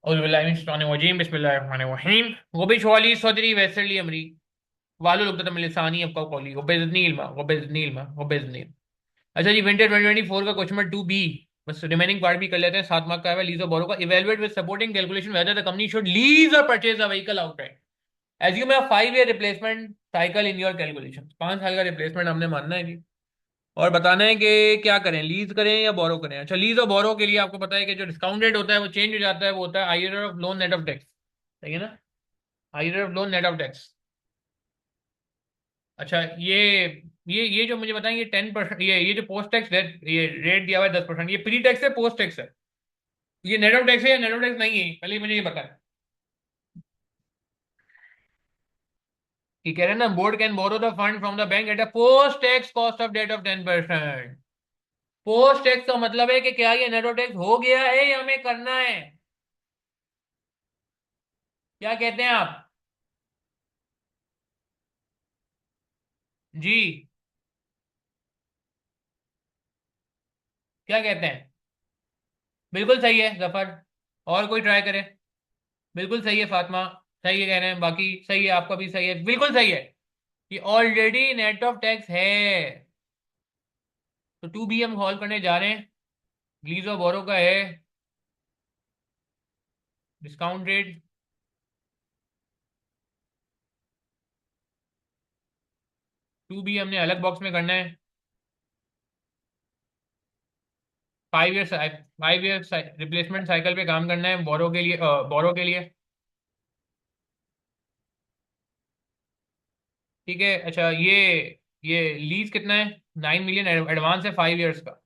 बिस्मिल्लाहिर्रहमानिर्रहीम गुबिश वाली सदरी वैसली अमरी वालुल उक़्दतम मिन लिसानी यफ़क़हू क़ौली वबिज़्निल इल्मा वबिज़्निल इल्मा वबिज़्निल। अच्छा जी, विंटर 2024 का क्वेश्चन नंबर 2B। बस रिमेनिंग पार्ट भी कर लेते हैं। 7 मार्क का है लीज और बोरो का। Evaluate with supporting calculation whether the company should lease और purchase a vehicle outright. Assume a 5 year replacement cycle in your calculation. 5 साल का रिप्लेसमेंट हमने मानना है जी। और बताना है कि क्या करें, लीज करें या बोरो करें। अच्छा, लीज और बोरो के लिए आपको पता है कि जो डिस्काउंट रेट होता है वो चेंज हो जाता है। वो होता है IRR of loan net of tax. सही है ना? IRR of loan net of tax. अच्छा, ये जो मुझे बताएं, ये 10%, ये जो पोस्ट टैक्स रेट, ये रेट दिया हुआ है 10%, ये प्री टैक्स है पोस्ट टैक्स है? ये नेट ऑफ टैक्स है या नेट ऑफ टैक्स नहीं है? पहले मुझे ये बताएं। कि कह रहे हैं ना, board can borrow the fund from the bank at a post tax cost of debt of 10%। Post tax का मतलब है कि क्या ये नेट ऑफ टैक्स हो गया है या हमें करना है? क्या कहते हैं आप? जी, क्या कहते हैं? बिल्कुल सही है जफर। और कोई ट्राई करे। बिल्कुल सही है फातिमा। सही है कह रहे हैं, बाकी सही है, आपका भी सही है, बिल्कुल सही है। कि ऑलरेडी नेट ऑफ टैक्स है। तो 2B हम सॉल्व करने जा रहे हैं। लीज और बोरो का है डिस्काउंट रेट। 2B हमने अलग बॉक्स में करना है। 5 ईयर 5 ईयर रिप्लेसमेंट साइकिल पे काम करना है बोरो के लिए, बोरो के लिए। ठीक है। अच्छा, ये लीज कितना है? 9 मिलियन एडवांस है 5 ईयर्स का।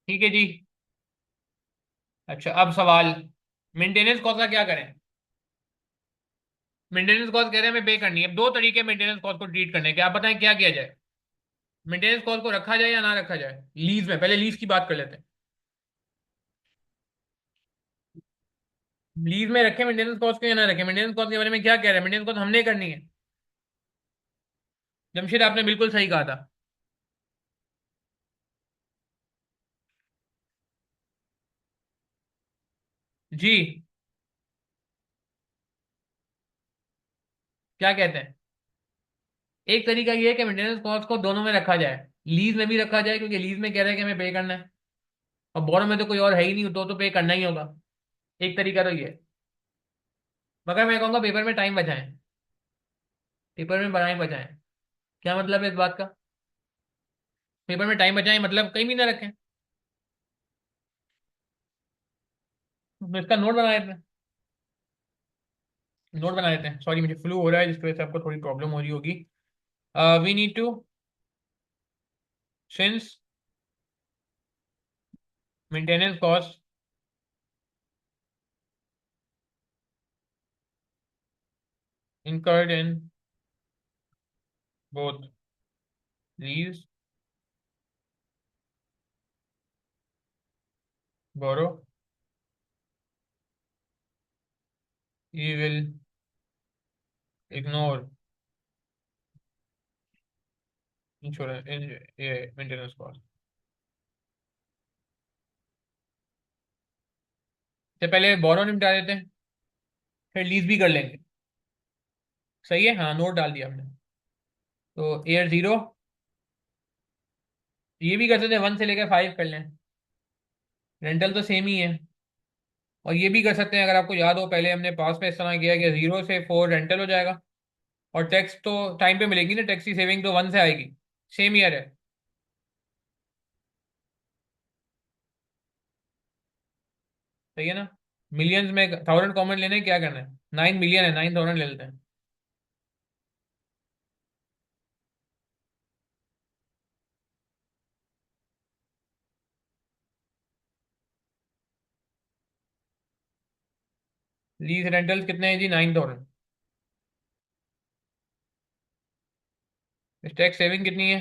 ठीक है जी। अच्छा, अब सवाल, मेंटेनेंस कॉस्ट का क्या करें? मेंटेनेंस कॉस्ट कह रहे हैं हमें पे करनी है। दो तरीके मेंटेनेंस कॉस्ट को ट्रीट करने के, आप बताएं क्या किया जाए? मेंटेनेंस कॉस्ट को रखा जाए या ना रखा जाए लीज में? पहले लीज की बात कर लेते हैं। लीज में रखें मेंटेनेंस कॉस्ट को या ना रखें? मेंटेनेंस कॉस्ट के बारे में क्या कह रहे हैं? मेंटेनेंस कॉस्ट हमने करनी है। जमशेद, आपने बिल्कुल सही कहा था। जी, क्या कहते हैं? एक तरीका ये है कि मेंटेनेंस कॉस्ट को दोनों में रखा जाए। लीज में भी रखा जाए क्योंकि लीज में कह रहे हैं कि हमें पे करना है, और बोरो में तो कोई और है ही नहीं, तो पे करना ही होगा। एक तरीका तो ये है। मगर मैं कहूंगा पेपर में टाइम बचाएं। पेपर में बनाए बचाएं। क्या मतलब है इस बात का? पेपर में टाइम बचाएं मतलब कहीं भी ना रखें। तो इसका नोट बना देते हैं। नोट बना देते हैं। सॉरी, मुझे फ्लू हो रहा है जिसकी वजह से आपको थोड़ी प्रॉब्लम हो रही होगी। We need to, since maintenance cost incurred in both lease, borrow, we will ignore insurance maintenance cost। तो पहले बोरो निपटा देते हैं, फिर लीज भी कर लेंगे। सही है, हाँ, नोट डाल दिया हमने। तो एयर जीरो, ये भी कर सकते हैं, 1 से लेकर 5 कर लें। रेंटल तो सेम ही है। और ये भी कर सकते हैं, अगर आपको याद हो पहले हमने पास में इस तरह किया कि 0 से 4 रेंटल हो जाएगा। और टैक्स तो टाइम पे मिलेगी ना, टैक्स की सेविंग तो 1 से आएगी। सेम ईयर है। सही है ना? मिलियंस में 1000 कॉमन लेने क्या करना है? 9 मिलियन है, 9000 ले लेते हैं। लीज रेंटल्स कितने हैं जी? 9000। टैक्स सेविंग कितनी है?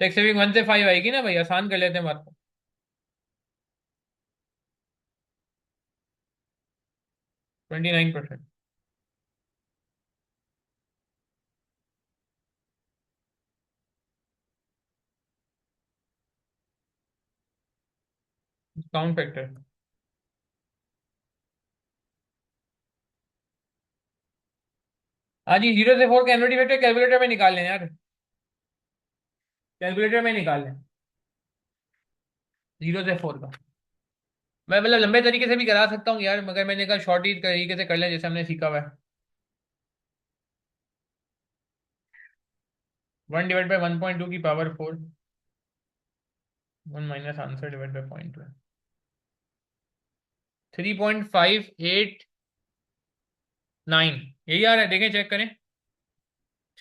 टैक्स सेविंग 1 से 5 आएगी ना भाई, आसान कर लेते हैं बात को। 29%। Discount factor. हाँ जी, 0 से 4 का एनुअलिटी फैक्टर कैलकुलेटर में निकाल लें यार, कैलकुलेटर में निकाल लें 0 से 4 का। मैं मतलब लंबे तरीके से भी करा सकता हूँ यार, मगर मैंने कहा शॉर्ट ही तरीके से कर लें जैसे हमने सीखा हुआ है। 1/1.2 की पावर 4, 1 - आंसर डिवाइड बाई 0.2, 3.589 यही आ रहा है, देखें चेक करें।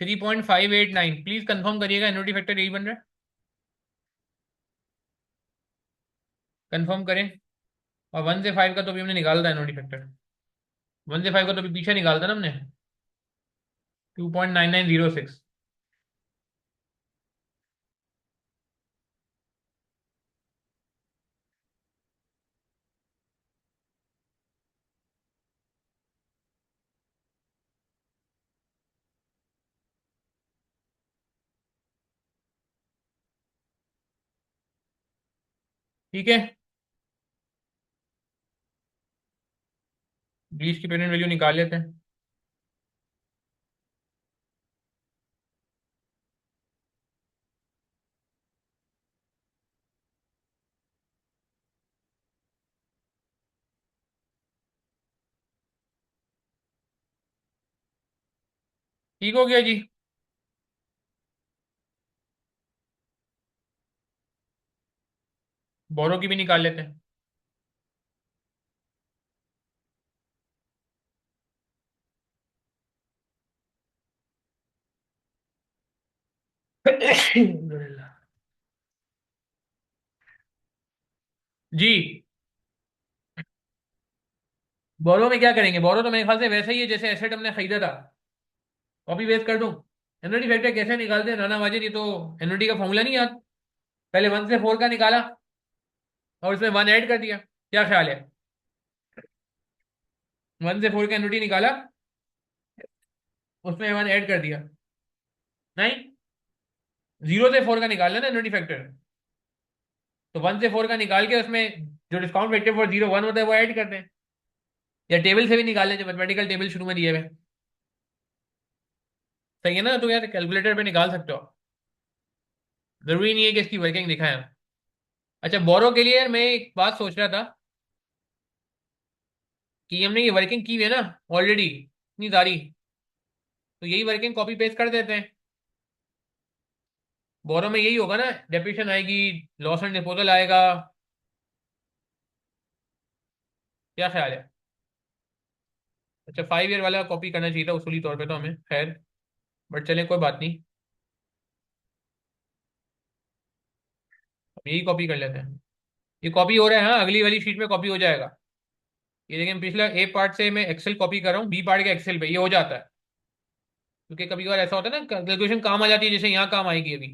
3.589, प्लीज कंफर्म करिएगा एनुअलिटी फैक्टर यही बन रहा है, कंफर्म करें। और 1 से 5 का तो भी हमने निकाला था एनुअलिटी फैक्टर, 1 से 5 का तो भी पीछे निकाला था ना हमने, 2.9906। ठीक है, 20 की प्रेजेंट वैल्यू निकाल लेते हैं। ठीक हो गया जी। बोरो की भी निकाल लेते हैं। जी, बोरो में क्या करेंगे, बोरो तो मेरे ख्याल से वैसे ही है जैसे एसेट हमने खरीदा था, कॉपी पेस्ट कर दूं। एनुअलिटी फैक्टर कैसे निकालते हैं राना माजिद, ये तो एनुअलिटी का फॉर्मूला नहीं याद। पहले 1 से 4 का निकाला और उसमें 1 ऐड कर दिया, क्या ख्याल है? 1 से 4 का एनुअलिटी निकाला, उसमें 1 ऐड कर दिया। नहीं, 0 से 4 का निकालना ना एनुअलिटी फैक्टर, तो 1 से 4 का निकाल के उसमें जो डिस्काउंट फैक्टर फॉर 0 1 होता है वो ऐड करते हैं, या टेबल से भी निकाल लें, जो मैथमेटिकल टेबल शुरू में दिए हुए हैं। सही है ना, तो यार कैलकुलेटर पे निकाल सकते हो, जरूरी नहीं है कि इसकी वर्किंग दिखाएं हम। अच्छा, बोरो के लिए यार मैं एक बात सोच रहा था कि हमने ये वर्किंग की हुई है ना ऑलरेडी इतनी सारी, तो यही वर्किंग कॉपी पेस्ट कर देते हैं। बोरो में यही होगा ना, डेप्रिसिएशन आएगी, लॉस एंड डिस्पोजल आएगा, क्या ख्याल है? अच्छा, 5 ईयर वाला कॉपी करना चाहिए था उसूली तौर पे तो हमें, खैर, बट चलें कोई बात नहीं, अब यही कॉपी कर लेते हैं। ये कॉपी हो रहा है, हाँ अगली वाली शीट में कॉपी हो जाएगा। ये लेकिन पिछला ए पार्ट से मैं एक्सेल कॉपी कर रहा हूँ बी पार्ट के एक्सेल पे, ये हो जाता है, क्योंकि कभी कभार ऐसा होता है ना कैलकुलेशन काम आ जाती है, जैसे यहाँ काम आएगी अभी।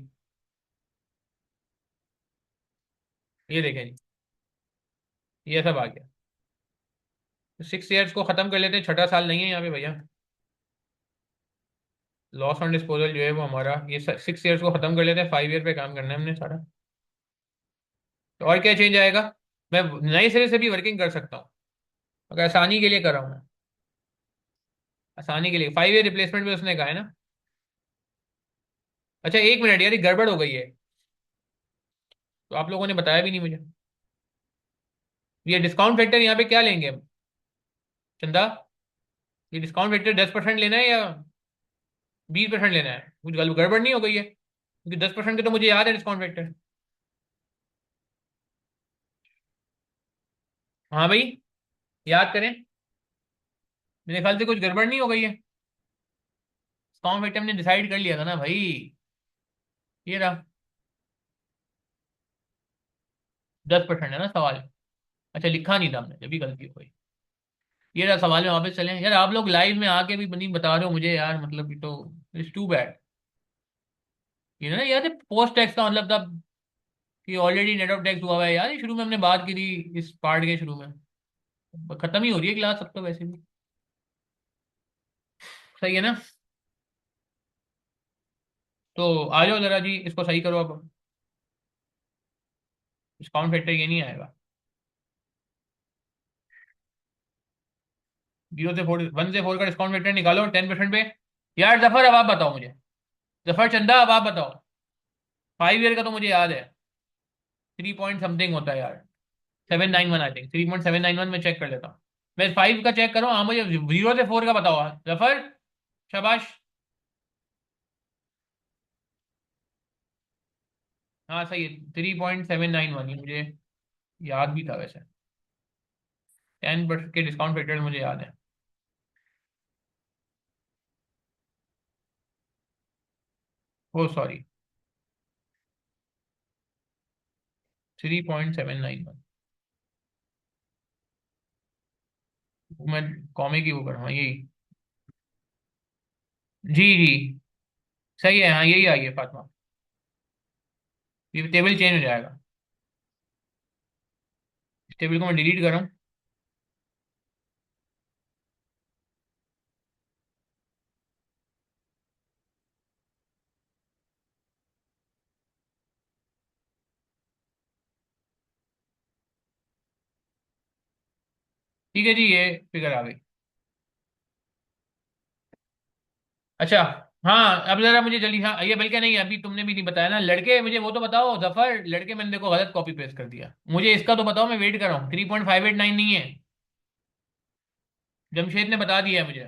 ये देखें जी, ये सब आ गया। 6 ईयर्स को खत्म कर लेते हैं, छठा साल नहीं है यहाँ पे भैया। लॉस ऑन डिस्पोजल जो है वो हमारा ये 6 ईयर्स को खत्म कर लेते हैं, 5 ईयर पे काम करना है हमने सारा। तो और क्या चेंज आएगा, मैं नए सिरे से भी वर्किंग कर सकता हूँ, अगर आसानी के लिए कर रहा हूँ मैं, आसानी के लिए 5 ईयर रिप्लेसमेंट भी उसने कहा है ना। अच्छा एक मिनट यार, ये गड़बड़ हो गई है, तो आप लोगों ने बताया भी नहीं मुझे। ये डिस्काउंट फैक्टर यहाँ पे क्या लेंगे हम, चंदा? ये डिस्काउंट फैक्टर 10% लेना है या 20% लेना है? कुछ गड़बड़ नहीं हो गई है, क्योंकि 10% के तो मुझे याद है डिस्काउंट फैक्टर। हाँ भाई, याद करें, मेरे ख्याल से कुछ गड़बड़ नहीं हो गई है। डिस्काउंट फैक्टर हमने डिसाइड कर लिया था ना भाई, ये रहा 10% है ना सवाल। अच्छा लिखा नहीं था हमने, जब भी गलती हो गई। ये रहा सवाल में वापस चलें यार, आप लोग लाइव में आके भी नहीं बता रहे हो मुझे यार, मतलब ये तो इट्स टू बैड। ये ना यार, पोस्ट टैक्स का मतलब था कि ऑलरेडी नेट ऑफ टैक्स हुआ हुआ है यार, ये शुरू में हमने बात की थी इस पार्ट के शुरू में। खत्म ही हो रही है क्लास अब तो वैसे भी। सही है ना? तो आ जाओ जरा जी, इसको सही करो अब। डिस्काउंट फैक्टर ये नहीं आएगा। 0 से 4, 1 से 4 का डिस्काउंट फैक्टर निकालो 10% पे। यार जफर, अब आप बताओ मुझे। जफर चंदा, अब आप बताओ। 5 ईयर का तो मुझे याद है। 3 पॉइंट समथिंग होता है यार। 791, आई थिंक 3.791 में चेक कर लेता हूँ। मैं 5 का चेक करो, हाँ मुझे 0 से 4 का बताओ जफर। शाबाश। हाँ सही है, 3.791, ये मुझे याद भी था वैसे। 10% के डिस्काउंट फैक्टर मुझे याद है। ओ सॉरी, 3.791। मैं कॉमे की वो कर, हाँ यही। जी जी, सही है, हाँ यही आई है फातिमा। ये टेबल चेंज हो जाएगा। इस टेबल को मैं डिलीट कर रहा हूँ। ठीक है जी, ये फिगर आ गई। अच्छा। हाँ अब जरा मुझे जल्दी, हाँ ये बल्कि नहीं, अभी तुमने भी नहीं बताया ना लड़के, मुझे वो तो बताओ जफर, लड़के मैंने देखो गलत कॉपी पेस्ट कर दिया, मुझे इसका तो बताओ, मैं वेट कर रहा हूँ। 3.589 नहीं है। जमशेद ने बता दिया है मुझे।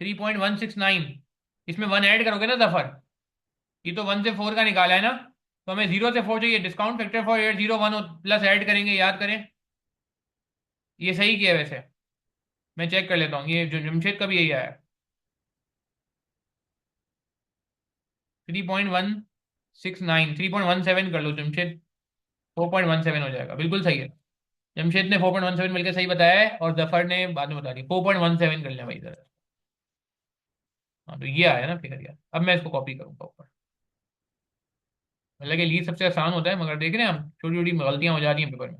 3.169। इसमें 1 ऐड करोगे ना जफर? ये तो 1 से 4 का निकाला है ना? तो हमें 0 से 4 चाहिए, discount factor for 801 plus add करेंगे, याद करें। ये सही किया वैसे। मैं चेक कर लेता हूँ, ये जो जमशेद का भी यही आया। 3.169, 3.17 कर लो जमशेद। 4.17 हो जाएगा, बिल्कुल सही है। जमशेद ने 4.17 मिलकर सही बताया है, और जफर ने बाद में बता दिया। 4.17 कर लिया भाई इधर। हाँ तो ये आया ना फिगर यार, अब मैं इसको कॉपी करूंगा ऊपर। मतलब कि लीड सबसे आसान होता है, मगर देख रहे हैं हम छोटी छोटी गलतियां हो जा रही हैं पेपर में,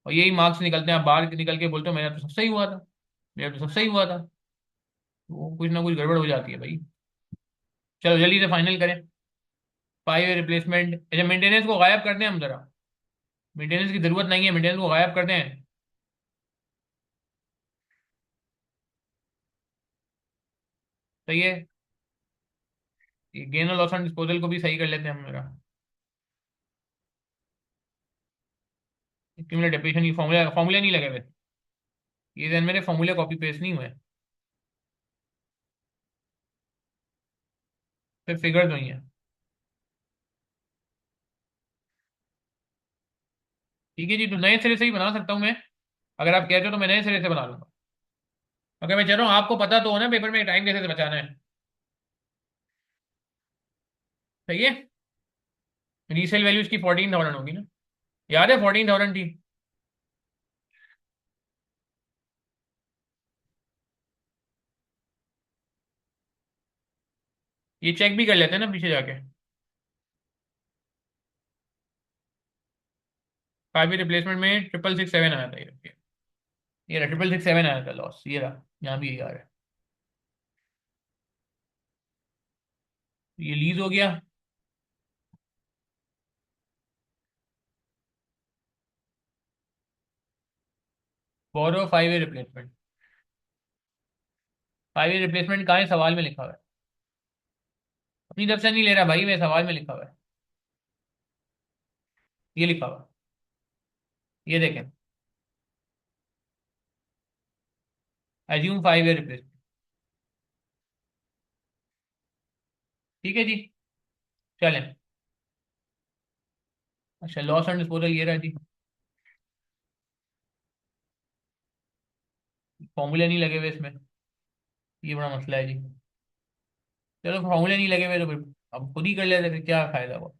और यही मार्क्स निकलते हैं। आप बाहर निकल के बोलते हो मेरा तो सब सही हुआ था, मेरा तो सब सही हुआ था। वो कुछ ना कुछ गड़बड़ हो जाती है भाई। चलो जल्दी से फाइनल करें। 5 रिप्लेसमेंट, अच्छा मेंटेनेंस को गायब कर दें हम जरा। मेंटेनेंस की जरूरत नहीं है, मेंटेनेंस को गायब कर दें। सही है। ये गेन और लॉस ऑन डिस्पोजल को भी सही कर लेते हैं हम मेरा। क्यूमुलेट डेप्रिसिएशन की फॉर्मूला फॉर्मूला नहीं लगे हुए। ये देन मेरे फॉर्मूले कॉपी पेस्ट नहीं हुए। फिर फिगर तो ही है। ठीक है जी, तो नए सिरे से ही बना सकता हूँ मैं। अगर आप कहते हो तो मैं नए सिरे से बना लूंगा। अगर मैं चाह रहा हूँ, आपको पता तो हो ना पेपर में टाइम कैसे से बचाना है। सही है। रीसेल वैल्यू इसकी 14,000 होगी ना? याद है 14,000 थी। ये चेक भी कर लेते हैं ना पीछे जाके। 5 रिप्लेसमेंट में 6,667 आया था ये रहा 6,667 आया था लॉस, ये रहा। यहाँ भी यही आ रहा है। ये लीज हो गया। बोरो 5 रिप्लेसमेंट। 5 रिप्लेसमेंट कहाँ है? सवाल में लिखा हुआ है। अपनी तरफ से नहीं ले रहा भाई, मैं सवाल में लिखा हुआ है। ये लिखा हुआ है। ये देखें। Assume 5 replacement. ठीक है जी। चलें। अच्छा, लॉस एंड डिस्पोजल ये रहा जी। फॉर्मूले नहीं लगे हुए इसमें। ये बड़ा मसला है जी। चलो फॉर्मूले नहीं लगे हुए तो फिर अब खुद ही कर लेते, फिर क्या फायदा हुआ।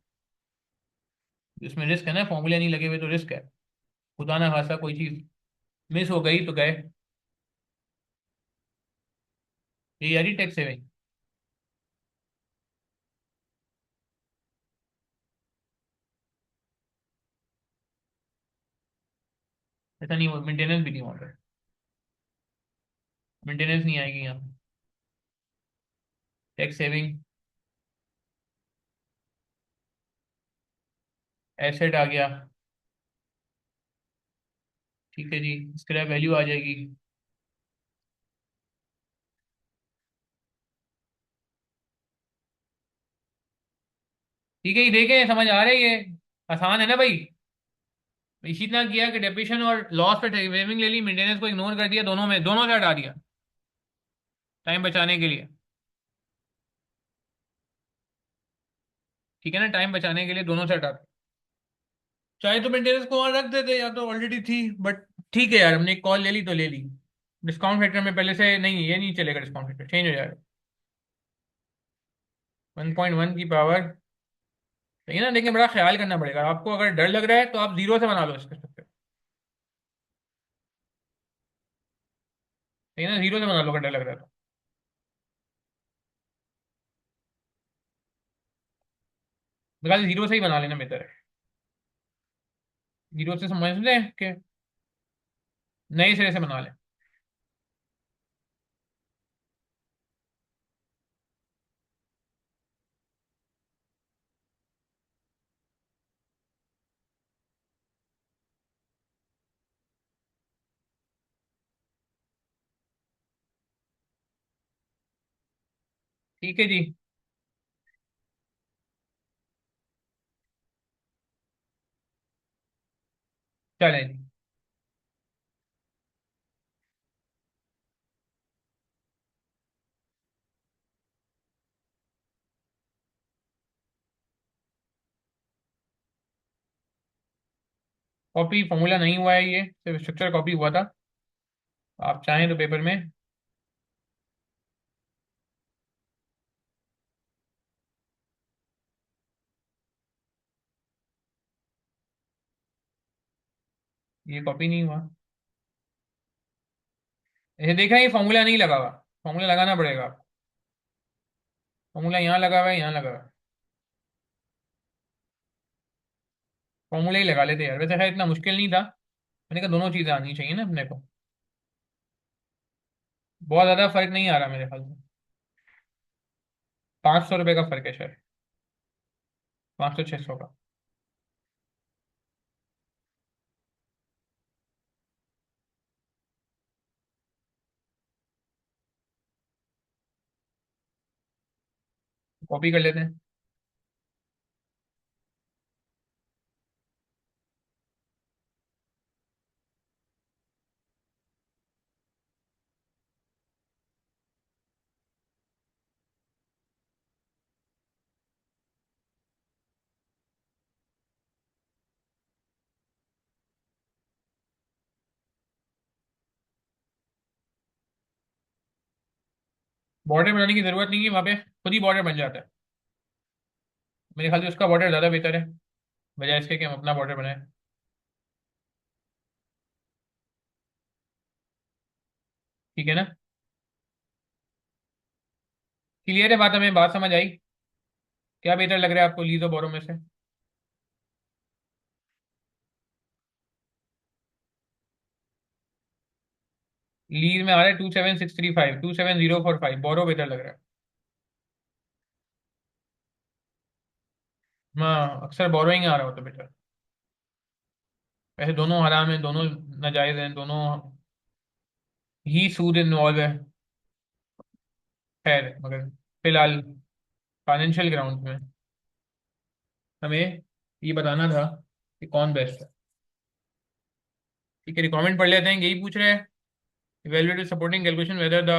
इसमें रिस्क है ना, फॉर्मूले नहीं लगे हुए तो रिस्क है। खुदा ना खासा कोई चीज मिस हो गई तो गए। ये यारी टैक्स सेविंग। ऐसा नहीं, मेंटेनेंस भी नहीं ऑर्डर। मेंटेनेंस नहीं आएगी यहाँ। टैक्स सेविंग, एसेट आ गया। ठीक है जी, स्क्रैप वैल्यू आ जाएगी। ठीक है, ये देखें समझ आ रही है, आसान है ना भाई। इसी तरह किया कि डेप्रिसिएशन और लॉस पे सेविंग ले ली, मेंटेनेंस को इग्नोर कर दिया, दोनों में दोनों से हटा दिया टाइम बचाने के लिए। ठीक है ना, टाइम बचाने के लिए दोनों से हटा दिया। चाहे तो मेंटेनेंस को और रख देते, या तो ऑलरेडी थी, बट ठीक है यार, हमने एक कॉल ले ली तो ले ली। डिस्काउंट फैक्टर में पहले से नहीं, ये नहीं चलेगा, डिस्काउंट फैक्टर चेंज हो जाएगा। 1.1 की पावर, सही है ना, लेकिन बड़ा ख्याल करना पड़ेगा आपको, अगर डर लग रहा है तो आप जीरो से बना लो इसके सकते। सही है ना, जीरो से बना लो अगर डर लग रहा है तो। निकाल, जीरो से ही बना लेना बेहतर है। जीरो से समझ लें कि नए सिरे से बना लें। ठीक है जी। चलें जी। कॉपी फॉर्मूला नहीं हुआ है, ये सिर्फ स्ट्रक्चर कॉपी हुआ था। आप चाहें तो पेपर में। ये कॉपी नहीं हुआ। ये देखा, ये फॉर्मूला नहीं लगा हुआ। फॉर्मूला लगाना पड़ेगा। फॉर्मूला यहाँ लगा हुआ है, यहाँ लगा हुआ है। फॉर्मूला ही लगा लेते यार, वैसे खैर इतना मुश्किल नहीं था। मैंने कहा दोनों चीज़ें आनी चाहिए ना अपने को। बहुत ज़्यादा फर्क नहीं आ रहा मेरे ख्याल से। 500 रुपये का फर्क है शायद। 500 600 का। कॉपी कर लेते हैं। बॉर्डर बनाने की जरूरत नहीं है, वहाँ पे खुद ही बॉर्डर बन जाता है। मेरे ख्याल से उसका बॉर्डर ज़्यादा बेहतर है, बजाय इसके कि हम अपना बॉर्डर बनाए। ठीक है ना। क्लियर है बात, हमें बात समझ आई। क्या बेहतर लग रहा है आपको लीज और बोरो में से? लीज में आ रहा है 27635, 27045, बोरो बेहतर लग रहा है। हाँ, अक्सर बोरोइंग आ रहा होता है बेटर। वैसे दोनों हराम है, दोनों नाजायज हैं, दोनों ही सूद इन्वॉल्व है। खैर मगर फिलहाल फाइनेंशियल ग्राउंड में हमें ये बताना था कि कौन बेस्ट है। ठीक है, रिकमेंड पढ़ लेते हैं, यही पूछ रहे हैं। Evaluate supporting calculation whether the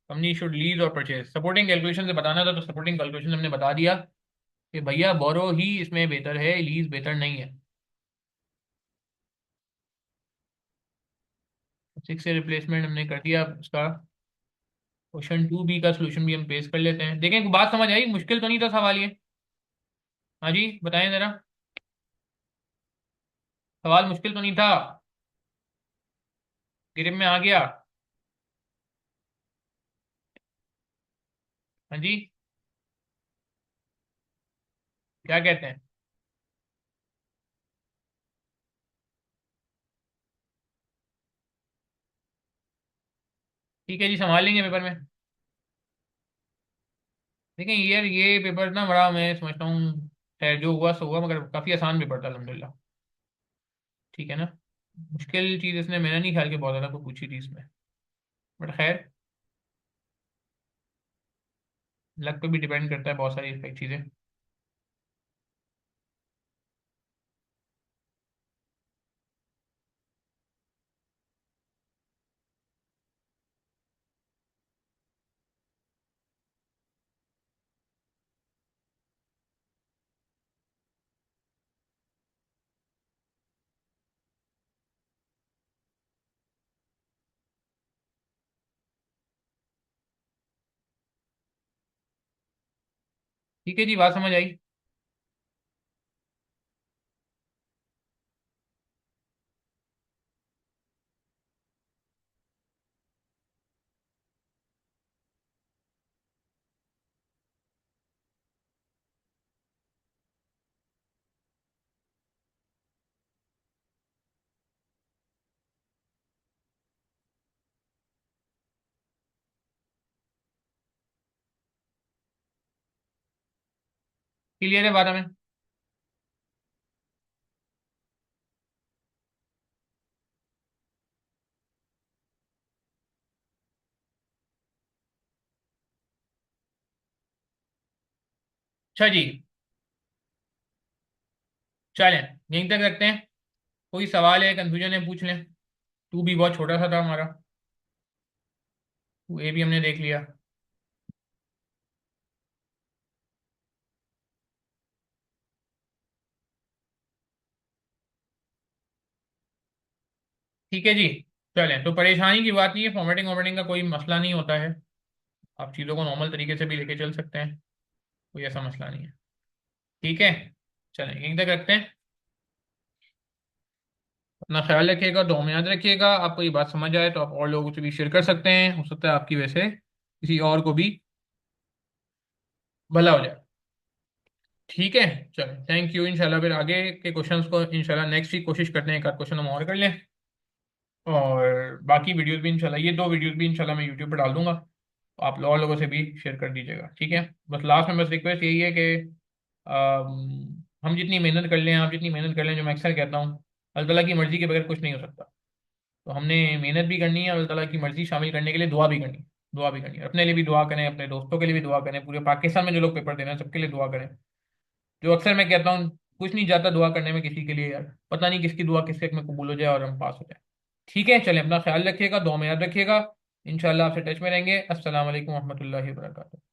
company should lease और परचेज। सपोर्टिंग कैलकुलेशन से बताना था, तो सपोर्टिंग कैलकुलेशन हमने बता दिया कि भैया बोरो ही इसमें बेहतर है, लीज बेहतर नहीं है। 6 से रिप्लेसमेंट हमने कर दिया उसका। क्वेश्चन 2B का सोल्यूशन भी हम पेश कर लेते हैं, देखें बात समझ आई, मुश्किल तो नहीं था सवाल ये। हाँ जी, बताएं जरा। सवाल मुश्किल तो नहीं था? गिरिप में आ गया? हाँ जी। क्या कहते हैं? ठीक है जी, संभाल लेंगे पेपर में। देखें यार, ये पेपर ना बड़ा मैं समझता हूँ, खैर जो हुआ सो हुआ, मगर काफ़ी आसान पेपर था अल्हम्दुलिल्लाह। ठीक है ना। मुश्किल चीज़ इसने मैंने नहीं ख्याल कि बहुत ज़्यादा कोई पूछी थी इसमें। बट खैर, लक पे भी डिपेंड करता है बहुत सारी चीज़ें। ठीक है जी, बात समझ आई। क्लियर है बात हमें। अच्छा जी, चलें यहीं तक रखते हैं। कोई सवाल है, कंफ्यूजन है, पूछ लें। टू भी बहुत छोटा सा था हमारा। टू ए भी हमने देख लिया। ठीक है जी। चलें, तो परेशानी की बात नहीं है, फॉर्मेटिंग वॉर्मेटिंग का कोई मसला नहीं होता है। आप चीज़ों को नॉर्मल तरीके से भी लेके चल सकते हैं। कोई ऐसा मसला नहीं है। ठीक है। चलें यहीं तक रखते हैं। अपना ख्याल रखिएगा, दुआ में याद रखिएगा। आपको ये बात समझ आए तो आप और लोगों से भी शेयर कर सकते हैं, हो सकता है आपकी वजह से किसी और को भी भला हो जाए। ठीक है। चलें, थैंक यू। इंशाल्लाह फिर आगे के क्वेश्चंस को इंशाल्लाह नेक्स्ट वीक कोशिश करते हैं, एक आध क्वेश्चन हम और कर लें। और बाकी वीडियोस भी इंशाल्लाह, ये दो वीडियोस भी इंशाल्लाह मैं यूट्यूब पर डाल दूंगा, तो आप और लोगों से भी शेयर कर दीजिएगा। ठीक है। बस लास्ट में बस रिक्वेस्ट यही है कि हम जितनी मेहनत कर लें, आप जितनी मेहनत कर लें, जो मैं अक्सर कहता हूँ, अल्लाह ताला की मर्ज़ी के बगैर कुछ नहीं हो सकता। तो हमने मेहनत भी करनी है, अल्लाह ताला की मर्ज़ी शामिल करने के लिए दुआ भी करनी है। दुआ भी करनी है, अपने लिए भी दुआ करें, अपने दोस्तों के लिए भी दुआ करें, पूरे पाकिस्तान में जो लोग पेपर दे रहे हैं सबके लिए दुआ करें। जो अक्सर मैं कहता हूँ, कुछ नहीं जाता दुआ करने में किसी के लिए यार, पता नहीं किसकी दुआ किसके हक में कबूल हो जाए और हम पास हो जाए। ठीक है। चलें, अपना ख्याल रखिएगा, दुआ में याद रखिएगा। इंशाल्लाह आपसे टच में रहेंगे। अस्सलाम वालेकुम रहमतुल्लाहि व बरकातुहू।